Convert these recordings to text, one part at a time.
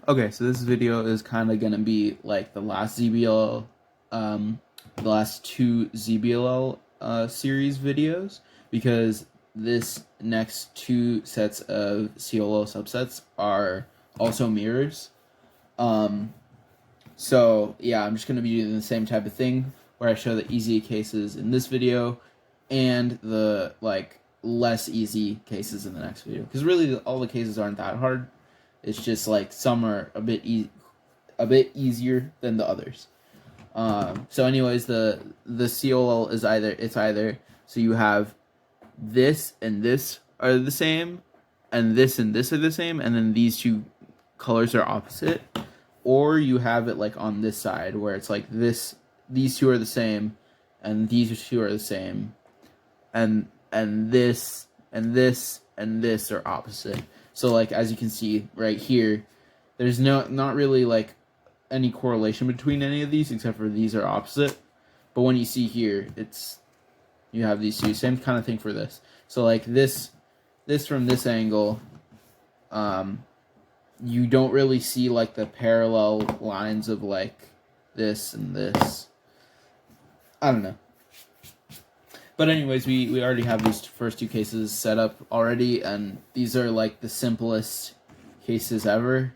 Okay, so this video is kind of gonna be like the last ZBL, the last two ZBLL series videos, because this next two sets of CLO subsets are also mirrors. So yeah, I'm just gonna be doing the same type of thing where I show the easy cases in this video and the like less easy cases in the next video, because really all the cases aren't that hard. It's just like some are a bit easier than the others. So anyways, the COL is either so you have this and this are the same, and this are the same, and then these two colors are opposite, or you have it like on this side where it's like these two are the same, and these two are the same, and this and this and this are opposite. So like as you can see right here, there's not really like any correlation between any of these except for these are opposite. But when you see here, you have these two, same kind of thing for this. So like this from this angle, you don't really see like the parallel lines of like this and this. I don't know. But anyways, we already have these first two cases set up already, and these are like the simplest cases ever,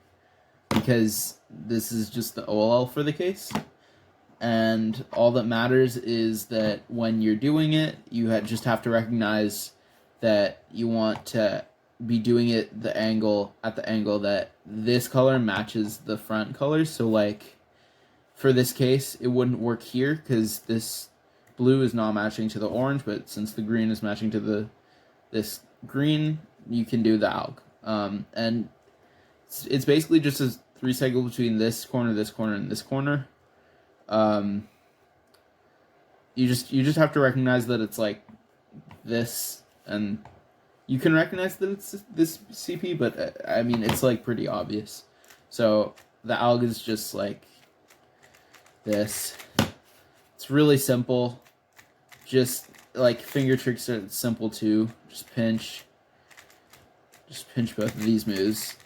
because this is just the OLL for the case. And all that matters is that when you're doing it, you just have to recognize that you want to be doing it at the angle that this color matches the front colors. So like for this case, it wouldn't work here because this blue is not matching to the orange, but since the green is matching to this green, you can do the alg. And it's basically just a 3-cycle between this corner, and this corner. You just have to recognize that it's like this, and you can recognize that it's this CP, but I mean it's like pretty obvious. So the alg is just like this. It's really simple. Just like finger tricks are simple too. Just pinch both of these moves.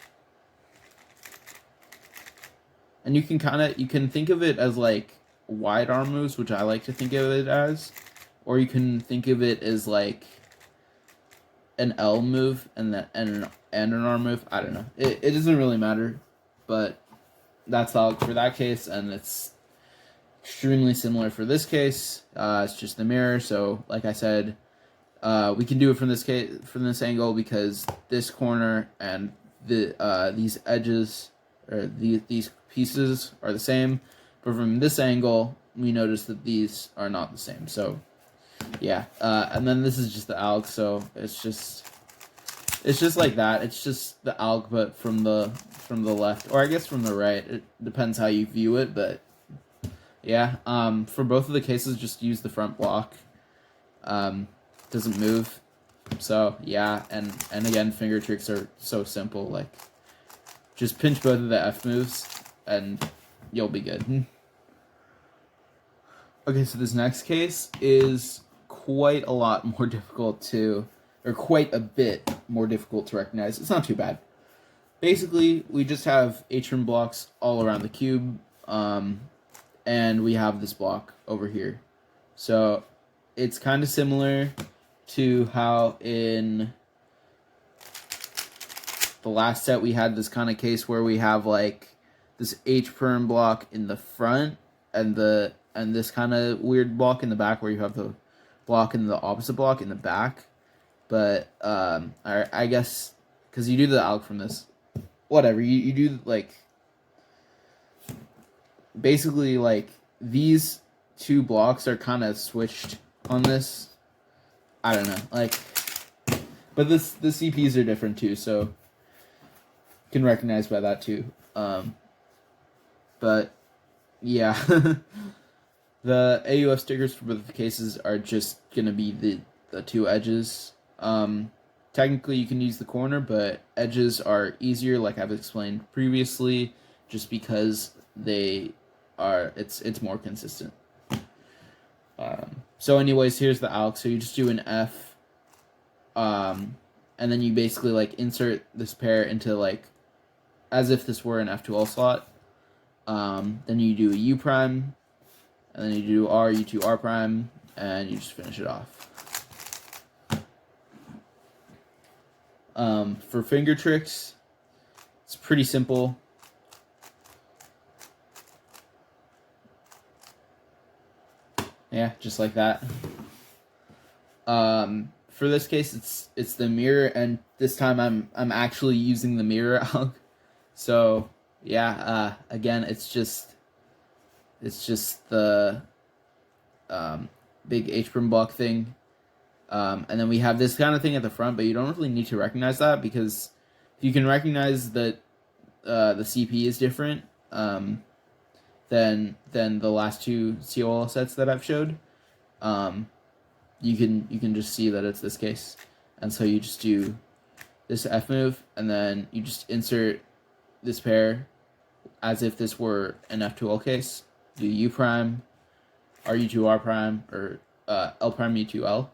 And you can think of it as like wide arm moves, which I like to think of it as, or you can think of it as like an L move and an arm move. I don't know. It doesn't really matter, but that's the alg for that case, and it's extremely similar for this case. It's just the mirror. So like I said, we can do it from this angle because this corner and these edges or these pieces are the same, but from this angle we notice that these are not the same. So yeah, and then this is just the alg, so it's just like that. It's just the alg, but from the left, or I guess from the right. It depends how you view it, but yeah. For both of the cases, just use the front block. Doesn't move. So yeah, and again, finger tricks are so simple. Like just pinch both of the F moves, and you'll be good. Okay, so this next case is quite a lot more difficult or quite a bit more difficult to recognize. It's not too bad. Basically, we just have H-rim blocks all around the cube, and we have this block over here. So it's kind of similar to how in the last set we had this kind of case where we have like this H-perm block in the front and this kind of weird block in the back where you have the block and the opposite block in the back. But I guess because you do the alg from this, whatever, you do like basically like these two blocks are kind of switched on this. I don't know, like, but the CPs are different too, so you can recognize by that too. But yeah, the AUF stickers for both the cases are just gonna be the two edges. Technically you can use the corner, but edges are easier, like I've explained previously, just because it's more consistent. So anyways, here's the alg. So you just do an F, and then you basically like insert this pair into like as if this were an F2L slot. Then you do a U prime, and then you do R, U2, R prime, and you just finish it off. For finger tricks, it's pretty simple. Yeah, just like that. For this case, it's the mirror, and this time I'm actually using the mirror alg. So yeah, again, it's just the big H-prim block thing. And then we have this kind of thing at the front, but you don't really need to recognize that, because if you can recognize that the CP is different than the last two COL sets that I've showed, you can just see that it's this case. And so you just do this F move, and then you just insert this pair as if this were an F2L case. Do U prime, RU2 R prime, or L prime U2 L,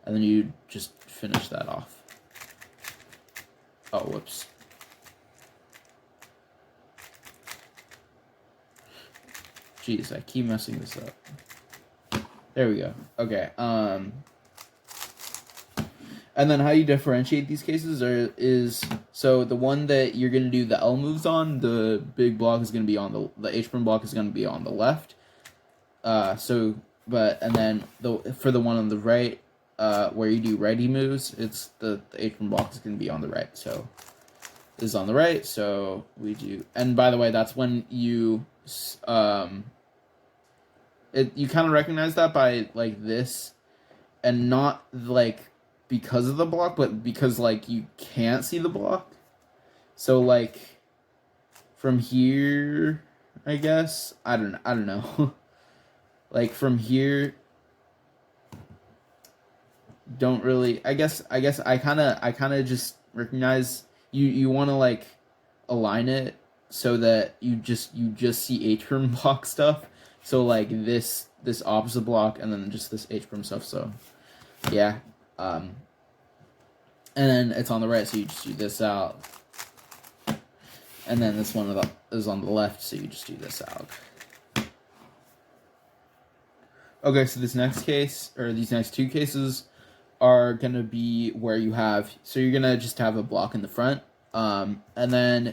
and then you just finish that off. Oh, whoops. Jeez, I keep messing this up. There we go. Okay. And then how you differentiate these cases is so the one that you're gonna do the L moves on, the big block is gonna be on the H-prim block is gonna be on the left. And then for the one on the right, where you do righty moves, it's the H-prim block is gonna be on the right. So this is on the right. So we do, and by the way, that's when you you kind of recognize that by like this, and not like because of the block, but because like you can't see the block. So like from here, I guess I don't know. Like from here, don't really. I guess I kind of just recognize you want to like align it so that you just see H-prim block stuff. So like this opposite block, and then just this H-prim stuff. So yeah, and then it's on the right, so you just do this out, and then this one is on the left, so you just do this out. Okay, so this next case, or these next two cases, are gonna be where you have, so you're gonna just have a block in the front, and then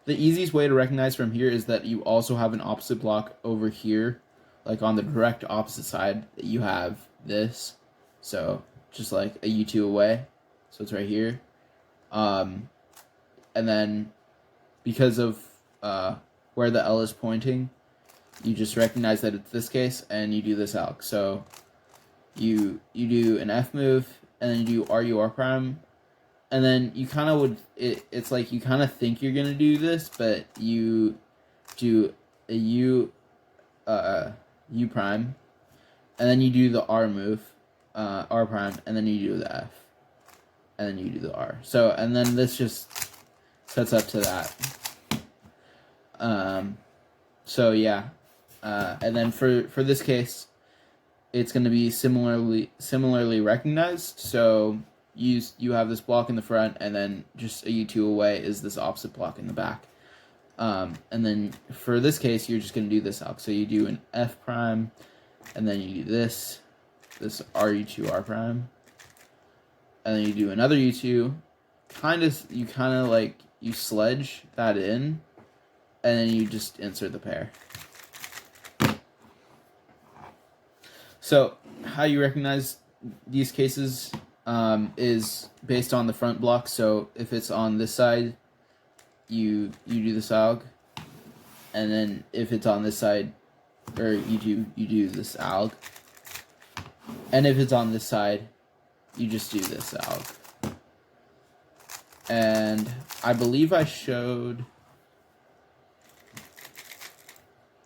the easiest way to recognize from here is that you also have an opposite block over here, like on the direct opposite side, that you have this. So just like a U2 away. So it's right here. And then because of where the L is pointing, you just recognize that it's this case, and you do this alg. So you do an F move, and then you do RU R prime. And then you kind of it's like you kind of think you're going to do this, but you do a U prime, and then you do the R move, R prime, and then you do the F, and then you do the R. So, and then this just sets up to that. So yeah, and then for this case, it's going to be similarly recognized. So you have this block in the front, and then just a U2 away is this opposite block in the back. And then for this case, you're just going to do this out. So you do an F prime, and then you do this RU2 R prime, and then you do another U2. You kind of like, you sledge that in, and then you just insert the pair. So how you recognize these cases is based on the front block. So if it's on this side, you do this alg, and then if it's on this side, or you do this alg, and if it's on this side, you just do this alg. And I believe I showed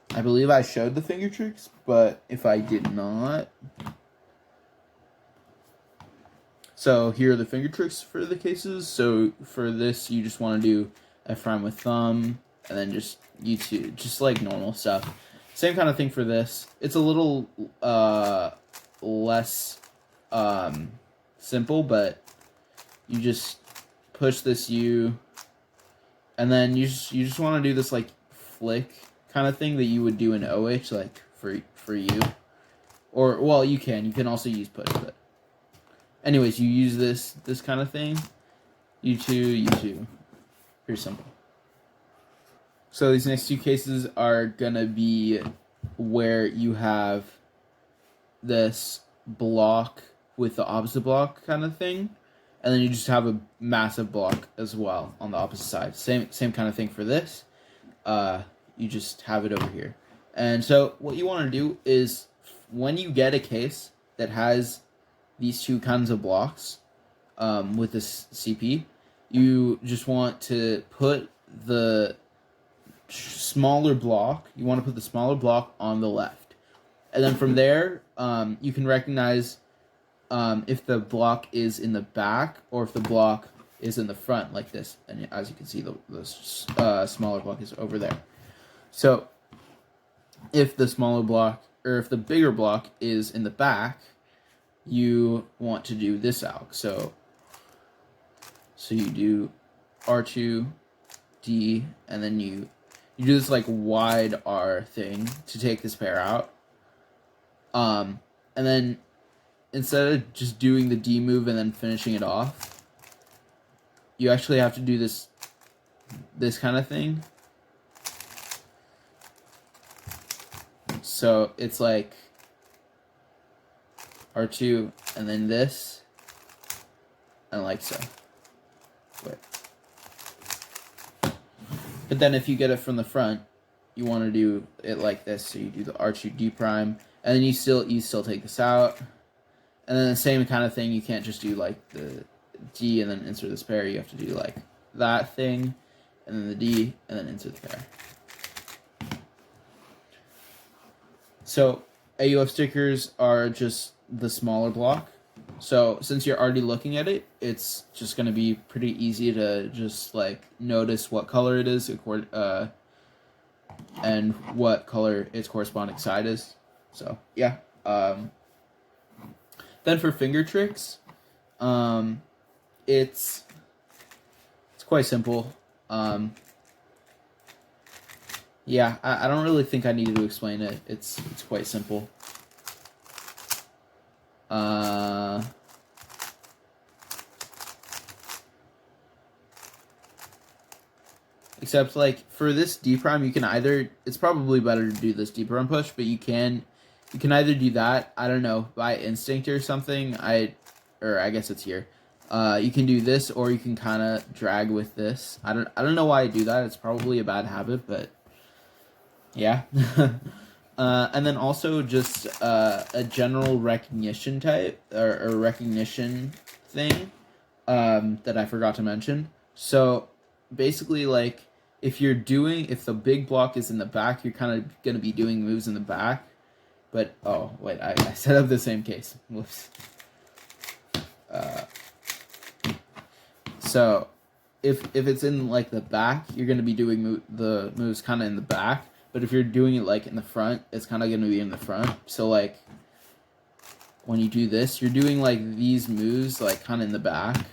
the finger tricks, but if I did not, so here are the finger tricks for the cases. So for this, you just want to do F prime with thumb, and then just U2, just like normal stuff. Same kind of thing for this. It's a little less simple, but you just push this U, and then you just want to do this like flick kind of thing that you would do in OH, like for U, or well, you can also use push, but anyways, you use this kind of thing, U2, pretty simple. So these next two cases are gonna be where you have this block with the opposite block kind of thing, and then you just have a massive block as well on the opposite side. Same kind of thing for this. You just have it over here. And so what you want to do is when you get a case that has these two kinds of blocks with this CP, you just want to put the smaller block, on the left. And then from there, you can recognize if the block is in the back or if the block is in the front, like this. And as you can see, the smaller block is over there. So if the smaller block, or if the bigger block is in the back, you want to do this alg. So you do R2, D, and then you do this like wide R thing to take this pair out. And then instead of just doing the D move and then finishing it off, you actually have to do this kind of thing. So it's like R2 and then this, and like so. Wait. But then if you get it from the front, you want to do it like this. So you do the R2 D prime, and then you still take this out. And then the same kind of thing, you can't just do like the D and then insert this pair. You have to do like that thing, and then the D, and then insert the pair. So AUF stickers are just the smaller block. So since you're already looking at it, it's just going to be pretty easy to just like notice what color it is and what color its corresponding side is. So yeah. Then for finger tricks, it's quite simple. Yeah, I don't really think I needed to explain it. It's quite simple. Except like for this D prime, you can either, it's probably better to do this D prime push, but you can either do that, I don't know, by instinct or something. I guess it's here. You can do this, or you can kind of drag with this. I don't know why I do that. It's probably a bad habit, but yeah. And then also just a general recognition type or recognition thing that I forgot to mention. So basically, like if the big block is in the back, you're kind of gonna be doing moves in the back. But oh wait, I set up the same case. Whoops. So if it's in like the back, you're gonna be doing the moves kind of in the back. But if you're doing it like in the front, it's kind of going to be in the front. So like when you do this, you're doing like these moves like kind of in the back.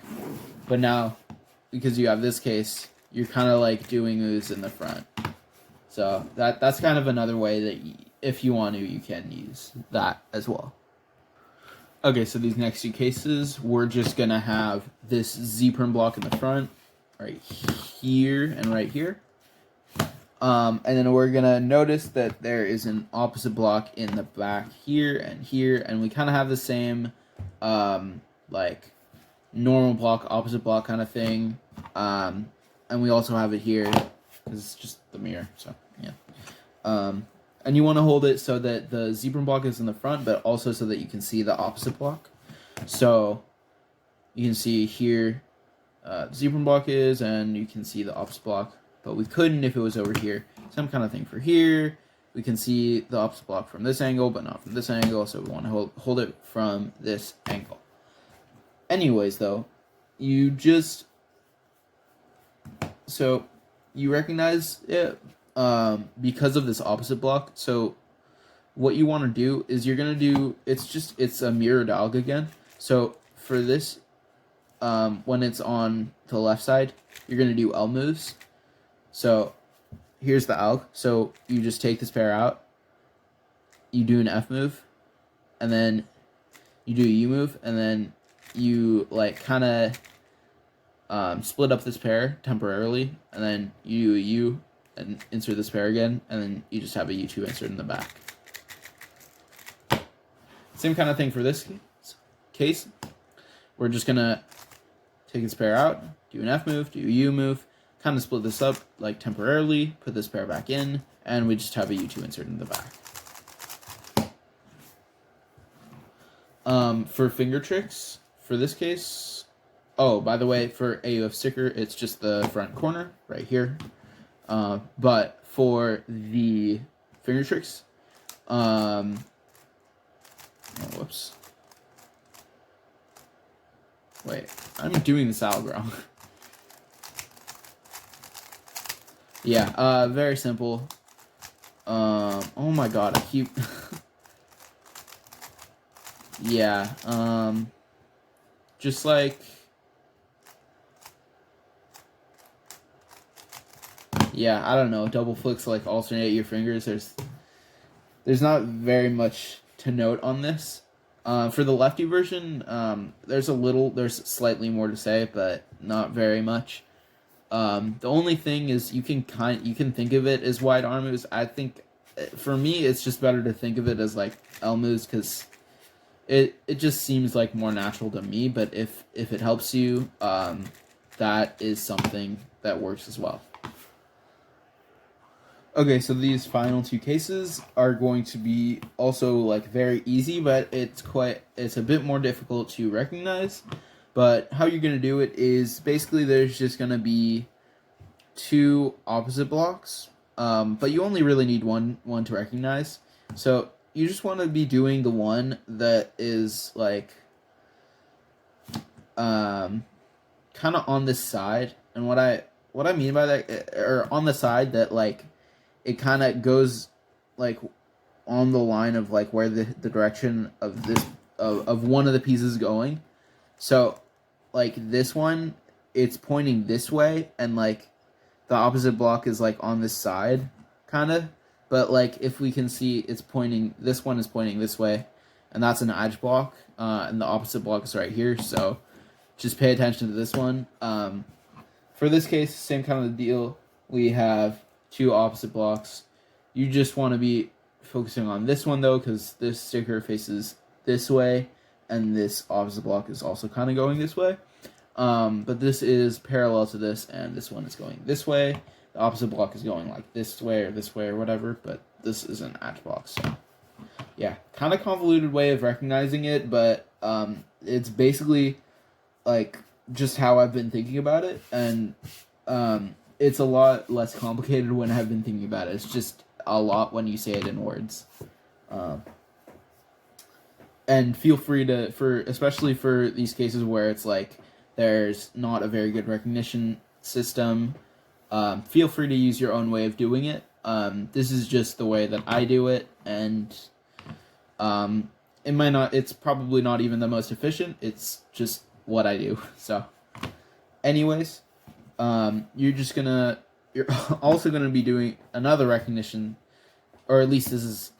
But now, because you have this case, you're kind of like doing moves in the front. So that's kind of another way that if you want to, you can use that as well. Okay, so these next two cases, we're just going to have this Z prim block in the front, right here and right here. And then we're going to notice that there is an opposite block in the back here, and we kind of have the same, like, normal block, opposite block kind of thing. And we also have it here, because it's just the mirror, so, yeah. And you want to hold it so that the zebra block is in the front, but also so that you can see the opposite block. So, you can see here, the zebra block is, and you can see the opposite block. But we couldn't if it was over here. Same kind of thing for here. We can see the opposite block from this angle, but not from this angle, so we want to hold it from this angle. Anyways, though, you recognize it because of this opposite block. So what you want to do is you're going to do, it's a mirrored alg again. So for this, when it's on the left side, you're going to do L moves. So here's the alg. So you just take this pair out, you do an F move, and then you do a U move, and then you like kind of split up this pair temporarily, and then you do a U and insert this pair again, and then you just have a U2 insert in the back. Same kind of thing for this case. We're just gonna take this pair out, do an F move, do a U move, kind of split this up like temporarily, put this pair back in, and we just have a U2 insert in the back. For finger tricks, for this case, oh, by the way, for AUF sticker, it's just the front corner right here. But for the finger tricks, oh, whoops. Wait, I'm doing this alg wrong. Yeah, very simple. Oh my god, I keep... yeah, just like... yeah, I don't know, double flicks like alternate your fingers. There's not very much to note on this. For the lefty version, there's slightly more to say, but not very much. The only thing is you can think of it as wide arm moves. I think for me it's just better to think of it as like L moves, because it just seems like more natural to me. But if it helps you, that is something that works as well. Okay, so these final two cases are going to be also like very easy, but it's a bit more difficult to recognize. But how you're going to do it is basically there's just going to be two opposite blocks, but you only really need one to recognize. So you just want to be doing the one that is like kind of on this side. And what I mean by that, or on the side that like it kind of goes like on the line of like where the direction of this of one of the pieces going. So like this one, it's pointing this way, and like the opposite block is like on this side kind of. But like if we can see, it's pointing, this one is pointing this way, and that's an edge block, and the opposite block is right here. So just pay attention to this one. For this case, same kind of deal. We have two opposite blocks. You just want to be focusing on this one though, because this sticker faces this way, and this opposite block is also kind of going this way. But this is parallel to this, and this one is going this way. The opposite block is going like this way or whatever, but this is an edge block. So yeah, kind of convoluted way of recognizing it, but it's basically like just how I've been thinking about it, and it's a lot less complicated when I've been thinking about it. It's just a lot when you say it in words. And feel free to, especially for these cases where it's like there's not a very good recognition system, feel free to use your own way of doing it. This is just the way that I do it, and it's probably not even the most efficient. It's just what I do. So anyways, you're also gonna be doing another recognition, or at least this is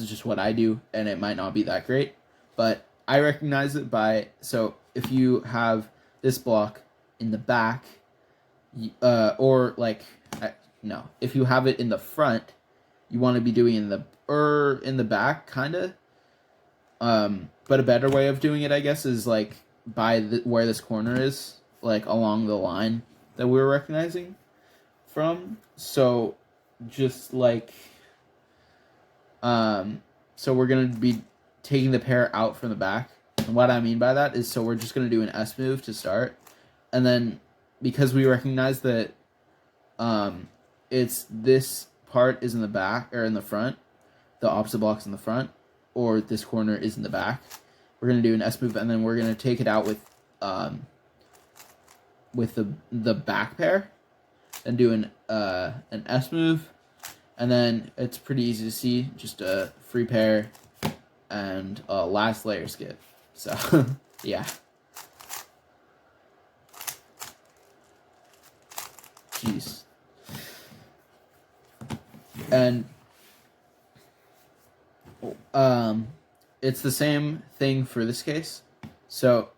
just what I do, and it might not be that great, but I recognize it by, so if you have this block in the back, or like, no, if you have it in the front, you want to be doing in the back, kind of. But a better way of doing it, I guess, is like by where this corner is, like along the line that we're recognizing from. So just like, so we're going to be taking the pair out from the back. And what I mean by that is, so we're just going to do an S move to start. And then because we recognize that it's this part is in the back or in the front, the opposite block's in the front, or this corner is in the back, we're going to do an S move, and then we're going to take it out with the back pair and do an S move, and then it's pretty easy to see, just a free pair and a last layer skip. So yeah. jeez. And it's the same thing for this case. So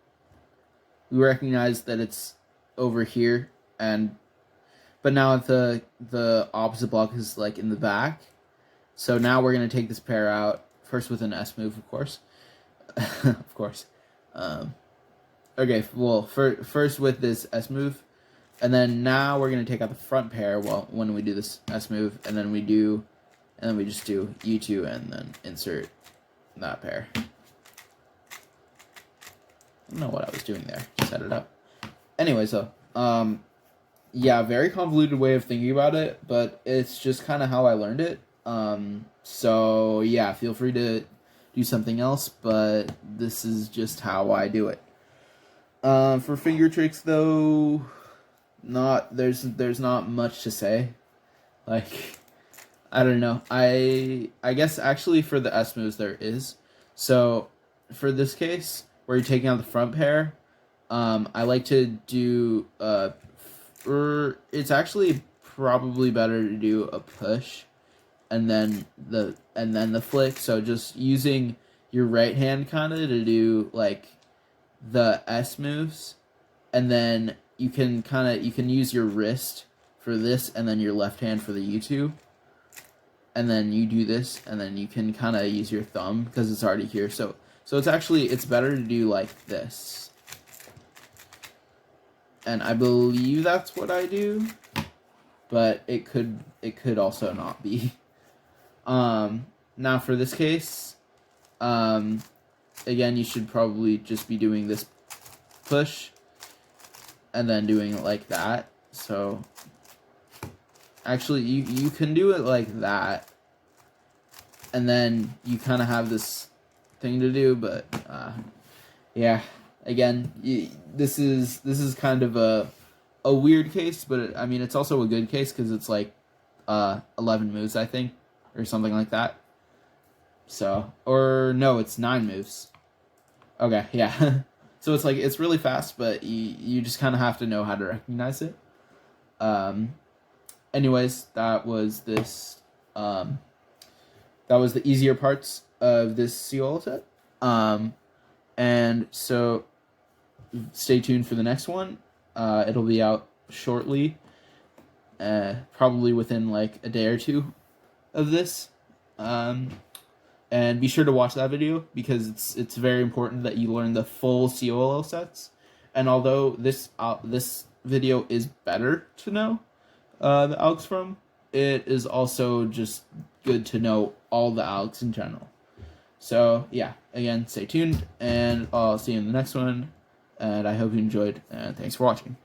we recognize that it's over here, but now the opposite block is like in the back. So now we're gonna take this pair out first with an S move, of course. Of course. Okay, well, first with this S move, and then now we're gonna take out the front pair. Well, when we do this S move, and then we just do U2 and then insert that pair. I don't know what I was doing there. Set it up. Anyway, so yeah, very convoluted way of thinking about it, but it's just kind of how I learned it. So yeah, feel free to do something else, but this is just how I do it. For finger tricks though, there's not much to say. Like, I don't know. I guess actually for the S moves there is. So for this case where you're taking out the front pair, I like to do it's actually probably better to do a push and then the flick. So just using your right hand kind of to do like the S moves, and then you can use your wrist for this and then your left hand for the U2, and then you do this and then you can kind of use your thumb because it's already here. So it's better to do like this, and I believe that's what I do, but it could also not be. Now for this case, again, you should probably just be doing this push and then doing it like that. So actually you can do it like that, and then you kind of have this thing to do, but yeah, again, this is kind of a weird case, but I mean it's also a good case because it's like 11 moves, I think, or something like that. So, or no, it's 9 moves. Okay, yeah. So it's like, it's really fast, but you just kind of have to know how to recognize it. Anyways, that was this, that was the easier parts of this COL set. And so stay tuned for the next one. It'll be out shortly, probably within like a day or two of this. And be sure to watch that video because it's very important that you learn the full COL sets. And although this video is better to know the algs from, it is also just good to know all the algs in general. So yeah, again, stay tuned, and I'll see you in the next one. And I hope you enjoyed, and thanks for watching.